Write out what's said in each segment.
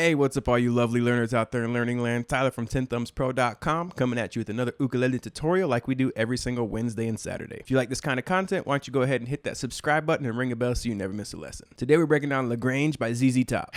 Hey, what's up all you lovely learners out there in learning land? Tyler from TenthumbsPro.com coming at you with another ukulele tutorial like we do every single Wednesday and Saturday. If you like this kind of content, why don't you go ahead and hit that subscribe button and ring a bell so you never miss a lesson. Today we're breaking down Grange by ZZ Top.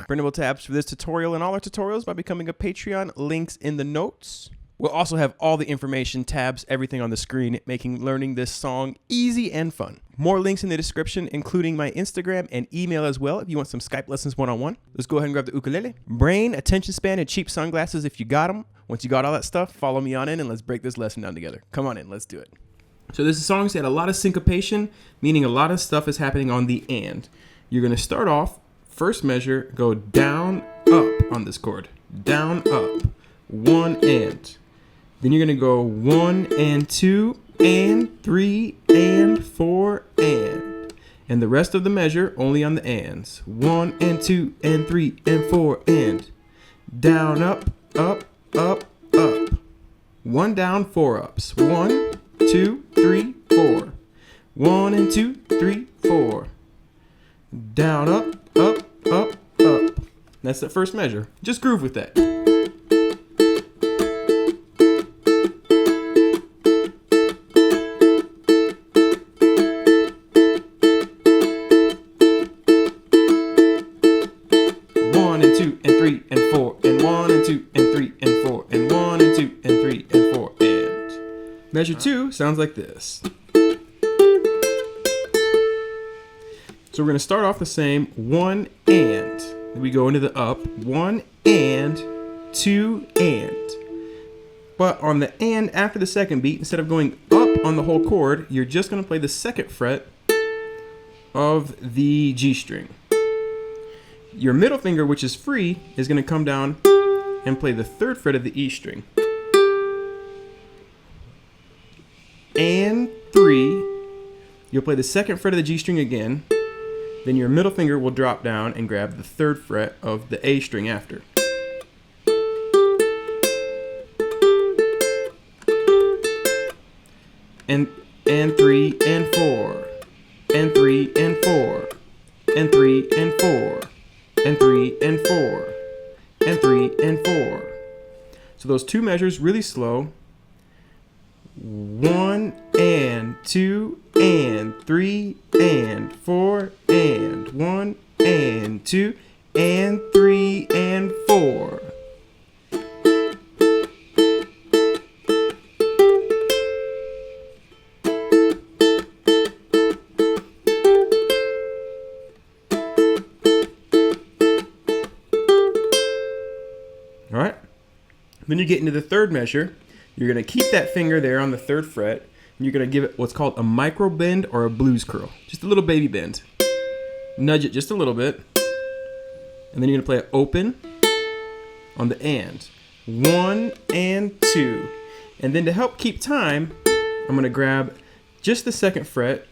Printable tabs for this tutorial and all our tutorials by becoming a Patreon, links in the notes. We'll also have all the information, tabs, everything on the screen, making learning this song easy and fun. More links in the description, including my Instagram and email as well if you want some Skype lessons one-on-one. Let's go ahead and grab the ukulele. Brain, attention span, and cheap sunglasses if you got them. Once you got all that stuff, follow me on in and let's break this lesson down together. Come on in, let's do it. So this song's got a lot of syncopation, meaning a lot of stuff is happening on the and. You're going to start off, first measure, go down, up on this chord. Down, up, one and. Then you're going to go 1 and 2 and 3 and 4 and. And the rest of the measure only on the ands. 1 and 2 and 3 and 4 and. Down, up, up, up, up. 1 down, 4 ups. 1, 2, 3, 4. 1 and 2, 3, 4. Down, up, up, up, up. That's the first measure. Just groove with that. Measure 2 sounds like this. So we're going to start off the same 1 and. We go into the up 1 and 2 and. But on the and after the second beat, instead of going up on the whole chord, you're just going to play the second fret of the G string. Your middle finger, which is free, is going to come down and play the third fret of the E string. And 3, you'll play the second fret of the G string again, then your middle finger will drop down and grab the third fret of the A string after. And 3 and 4, and 3 and 4, and 3 and 4, and 3 and 4, and 3 and 4. So those two measures really slow. 1 and 2 and 3 and 4 and 1 and 2 and 3 and 4. All right. Then you get into the third measure. You're going to keep that finger there on the third fret, and you're going to give it what's called a micro bend or a blues curl. Just a little baby bend. Nudge it just a little bit. And then you're going to play it open on the and. 1 and 2. And then to help keep time, I'm going to grab just the second fret,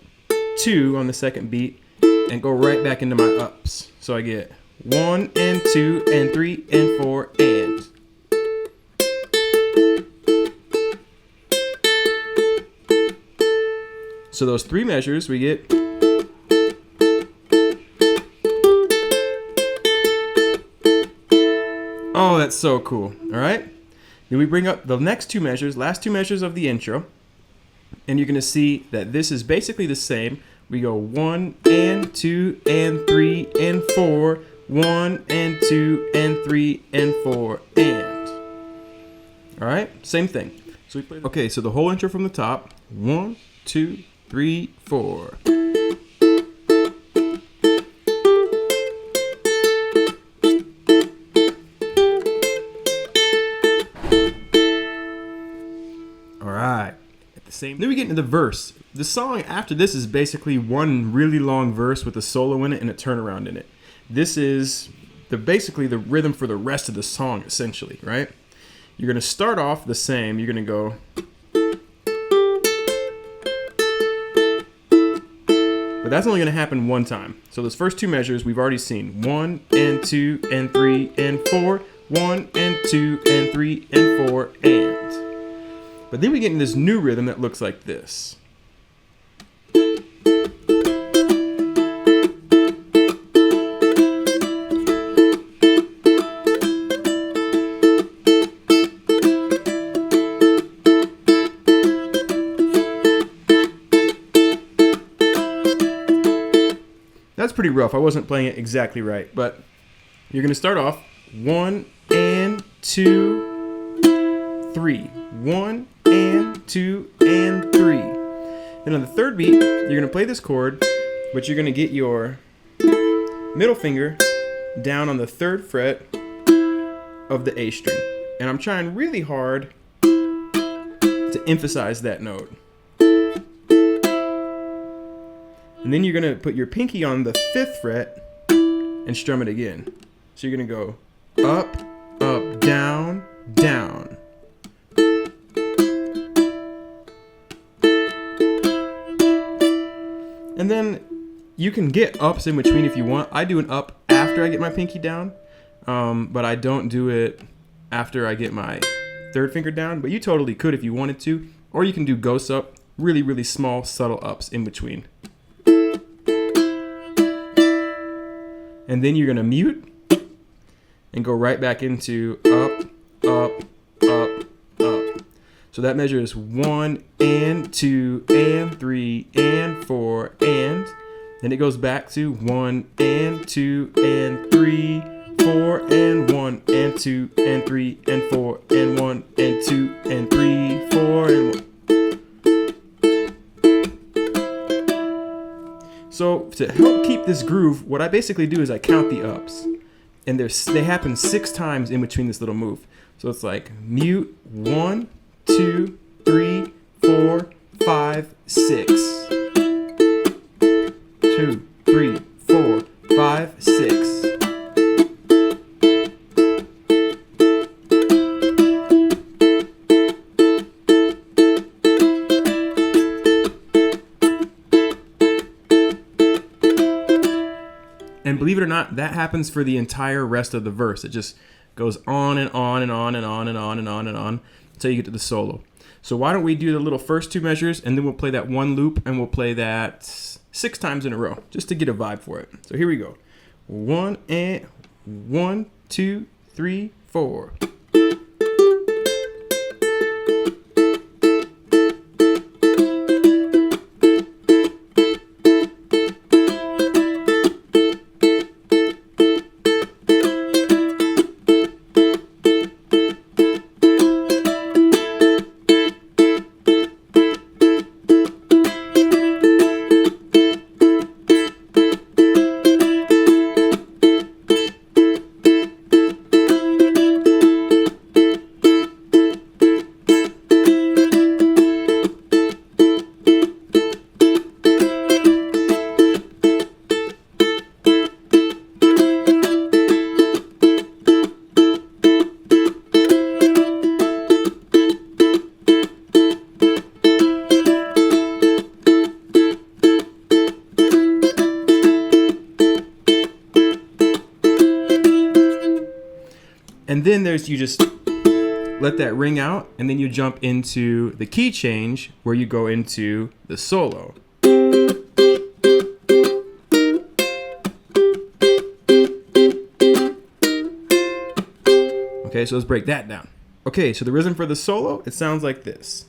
2 on the second beat, and go right back into my ups. So I get 1 and 2 and 3 and 4 and. So those three measures we get. Oh, that's so cool. All right. Then we bring up the next two measures, last two measures of the intro. And you're going to see that this is basically the same. We go 1 and 2 and 3 and 4. 1 and 2 and 3 and 4 and. All right. Same thing. So we play. Okay. So the whole intro from the top. 1, 2, 3, 4. All right. At the same. Then we get into the verse. The song after this is basically one really long verse with a solo in it and a turnaround in it. This is basically the rhythm for the rest of the song, essentially, right? You're going to start off the same. You're going to go. But that's only going to happen one time. So those first two measures we've already seen. 1 and 2 and 3 and 4. 1 and 2 and 3 and 4 and. But then we get in this new rhythm that looks like this. That's pretty rough. I wasn't playing it exactly right, but you're going to start off 1 and 2, 3. 1 and 2 and 3. Then on the third beat, you're going to play this chord, but you're going to get your middle finger down on the 3rd fret of the A string. And I'm trying really hard to emphasize that note. And then you're going to put your pinky on the 5th fret and strum it again. So you're going to go up, up, down, down. And then you can get ups in between if you want. I do an up after I get my pinky down, but I don't do it after I get my 3rd finger down. But you totally could if you wanted to. Or you can do ghost up, really, really small, subtle ups in between. And then you're going to mute and go right back into up, up, up, up. So that measures 1 and 2 and 3 and 4 and. Then it goes back to 1 and 2 and 3, 4 and 1 and 2 and 3 and 4 and 1 and 2 and 3, 4 and 1. So to help keep this groove, what I basically do is I count the ups. And they happen 6 times in between this little move. So it's like mute 1, 2, 3, 4, 5, 6. 2, 3, 4, 5, 6. And believe it or not, that happens for the entire rest of the verse. It just goes on and on and on and on and on and on and on until you get to the solo. So why don't we do the little first 2 measures, and then we'll play that one loop, and we'll play that 6 times in a row, just to get a vibe for it. So here we go. 1 and 1, 2, 3, 4. And then there's, you just let that ring out, and then you jump into the key change where you go into the solo. Okay, so let's break that down. Okay, so the rhythm for the solo, it sounds like this.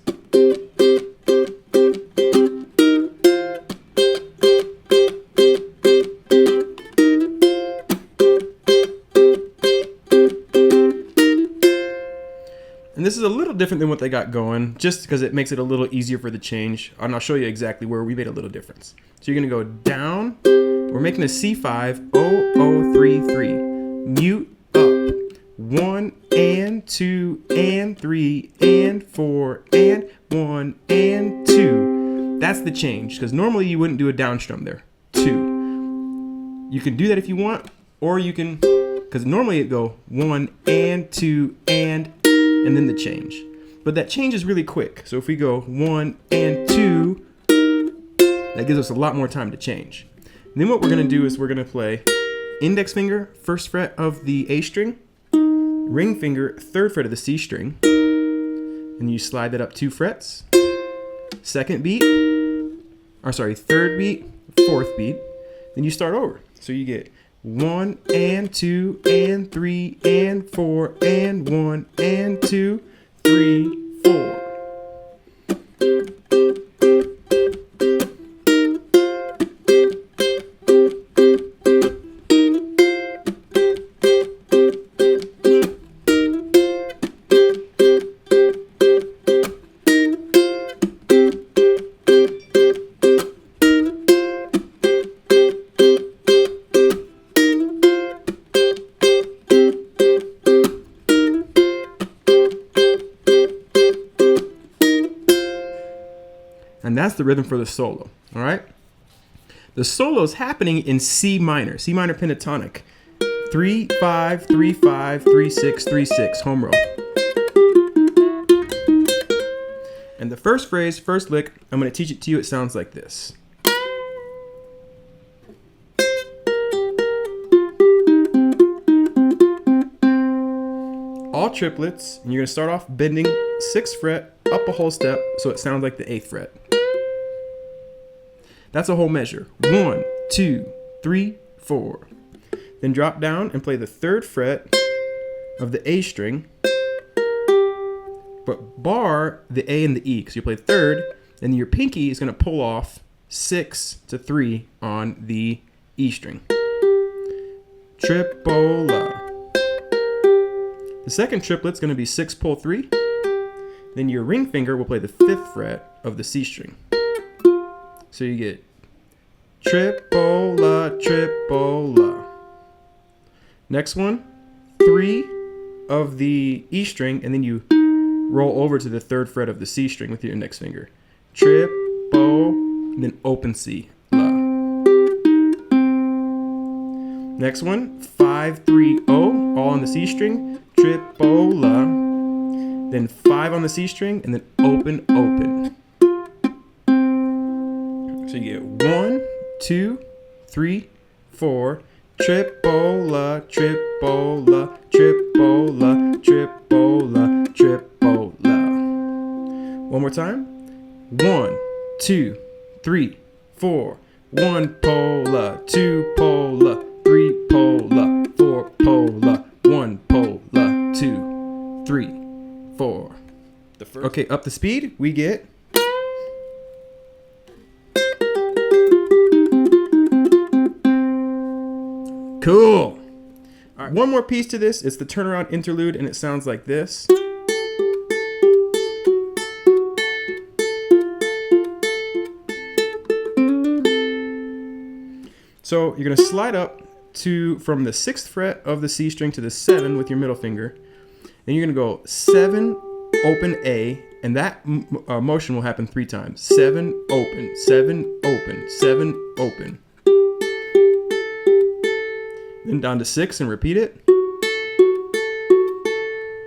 And this is a little different than what they got going, just because it makes it a little easier for the change. And I'll show you exactly where we made a little difference. So you're going to go down. We're making a C5, 0, 0, 3, 3. Mute up. 1 and 2 and 3 and 4 and 1 and 2. That's the change, because normally you wouldn't do a down strum there. 2. You can do that if you want, or you can, because normally it'd go 1 and 2 and then the change. But that change is really quick. So if we go 1 and 2, that gives us a lot more time to change. And then what we're going to do is we're going to play index finger, 1st fret of the A string, ring finger, 3rd fret of the C string, and you slide that up 2 frets. 2nd beat, or sorry, 3rd beat, 4th beat. Then you start over. So you get 1 and 2 and 3 and 4 and 1 and 2, 3, 4. and that's the rhythm for the solo. All right. The solo is happening in C minor pentatonic. 3 5 3 5 3 6 3 6 home roll. And the first phrase, first lick, I'm going to teach it to you. It sounds like this. All triplets, and you're going to start off bending 6th fret up a whole step so it sounds like the 8th fret. That's a whole measure. 1 2 3 4. Then drop down and play the 3rd fret of the A string, but bar the A and the E, because you play 3rd, and your pinky is going to pull off 6 to 3 on the E string. Tripola. The second triplet's going to be 6 pull 3. Then your ring finger will play the 5th fret of the C string. So you get tripola, tripola. Next one, 3 of the E string, and then you roll over to the 3rd fret of the C string with your index finger. Tripo, and then open C, la. Next one, 5 3 0, all on the C string, tripola. Then 5 on the C string, and then open, open. So you get 1 2 3 4. Tripola, tripola, tripola, tripola, tripola. One more time. 1 2 3 4. 1 pola, 2 pola, 3 pola, 4 pola, 1 pola, 2 3 4. Okay, up the speed, we get. Cool. All right, one more piece to this. It's the turnaround interlude, and it sounds like this. So you're going to slide up from the 6th fret of the C string to the 7 with your middle finger. Then you're going to go 7, open A, and that motion will happen 3 times. 7, open, 7, open, 7, open. Then down to 6 and repeat it.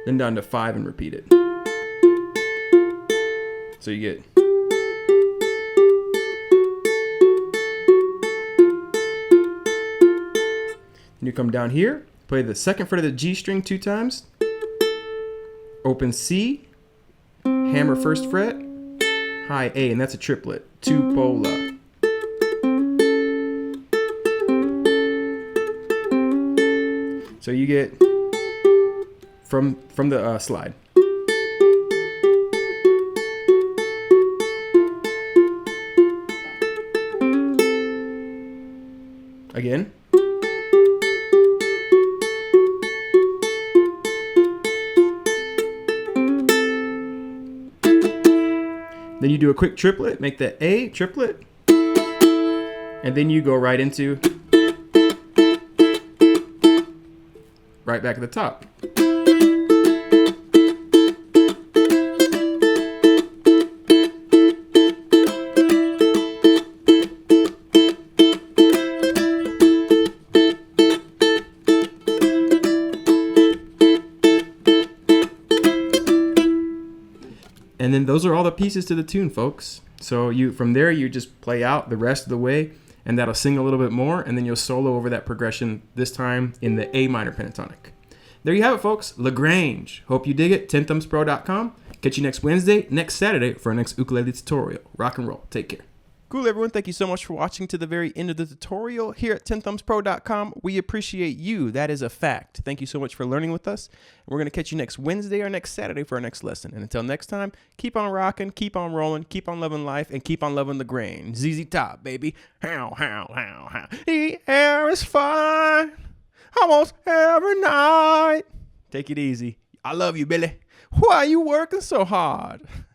Then down to 5 and repeat it. So you get. Then you come down here, play the 2nd fret of the G string 2 times. Open C, hammer 1st fret, high A, and that's a triplet. 2 pola. So you get from the slide. Again. Then you do a quick triplet, make that A triplet, and then you go right into right back at the top. And then those are all the pieces to the tune, folks. So from there you just play out the rest of the way, and that'll sing a little bit more, and then you'll solo over that progression, this time in the A minor pentatonic. There you have it, folks. Grange. Hope you dig it. Tenthumbspro.com. Catch you next Wednesday, next Saturday for our next ukulele tutorial. Rock and roll. Take care. Cool, everyone. Thank you so much for watching to the very end of the tutorial here at Tenthumbspro.com. We appreciate you. That is a fact. Thank you so much for learning with us. And we're going to catch you next Wednesday or next Saturday for our next lesson. And until next time, keep on rocking, keep on rolling, keep on loving life, and keep on loving the grain. ZZ Top, baby. How. The air is fine almost every night. Take it easy. I love you, Billy. Why are you working so hard?